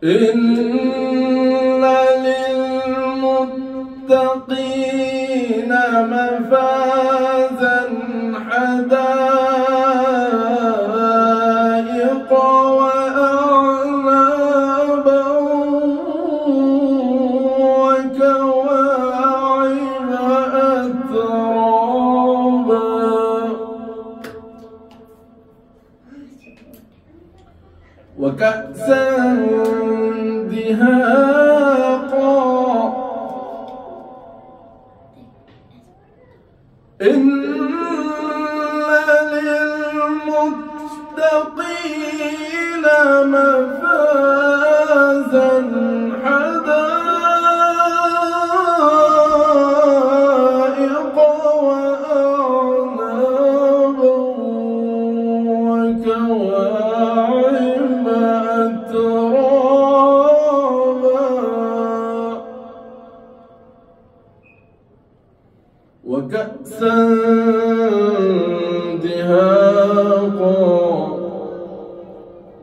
إن للمتقين مفازا حدائق وأعنابا وكواعب أترابا وكأسا دهاقا إن للمتقين مفازا حدائق وأعنابا وكواعب أترابا وكأسا دهاقا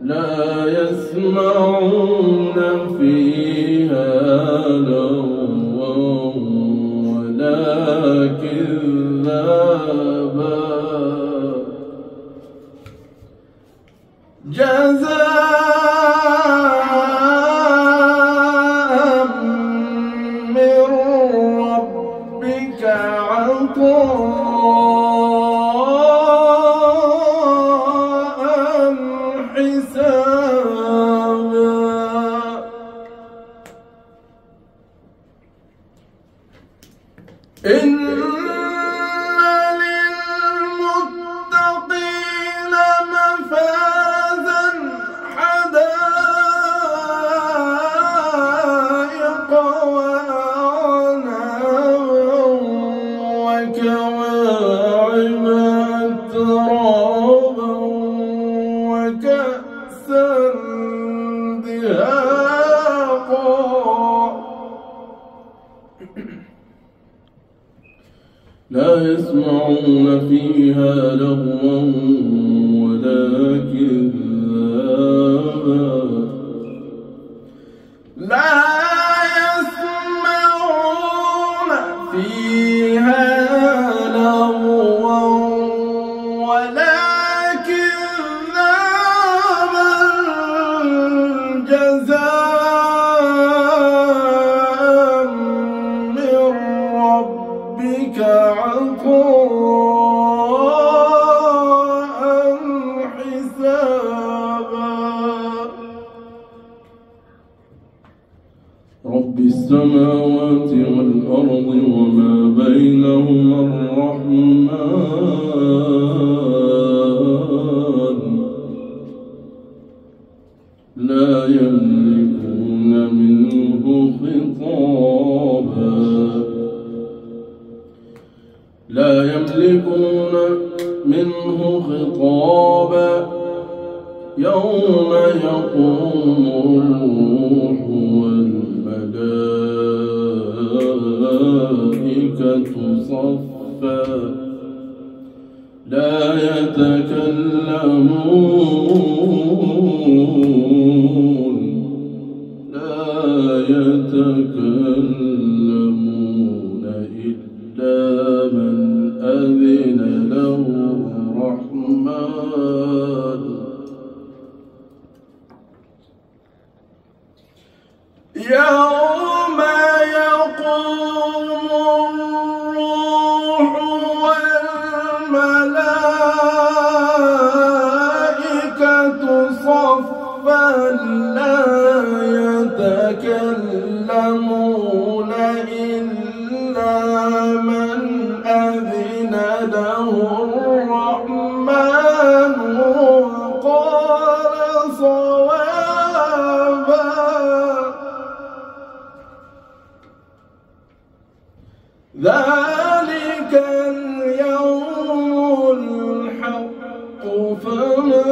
لا يسمعون فيها لغوا ولا كذابا جزاء من ربك عطاء حسابا إن للمتقين مفازا حدائق وأعنابا وكواعب أترابا وكأسا دهاقا لا يسمعون فيها لغوا ولا كذابا لا يسمعون فيها لغوا ولا كذابا جزاء من ربك عطاء حسابا رب السماوات والأرض وما بينهما الرحمن لا يملكون منه خطابا لا يملكون منه خطابا يوم يقوم الروح والملائكة صفا لا يتكلمون إلا من أذن له الرحمن يوم يقوم الروح والملائكة صفا لا يتكلمون إلا من أذن له الرحمن وقال صوابا ذلك اليوم الحق فمن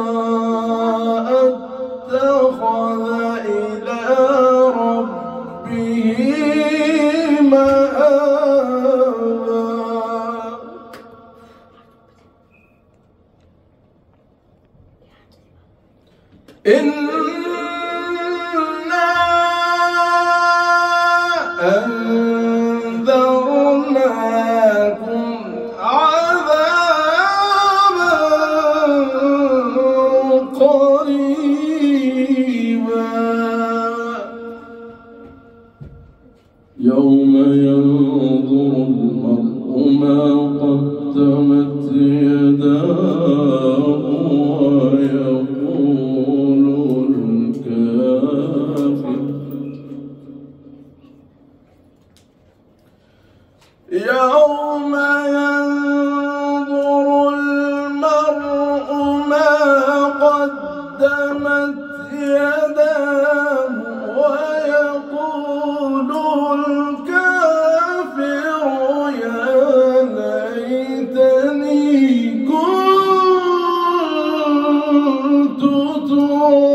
شاء اتخذ إلى ربه مآبا يوم ينظر المرء ما قدمت يداه ويقول الكافر يوم ينظر المرء ما قدمت يداه ويقول الكافر يا ليتني كنت ترابا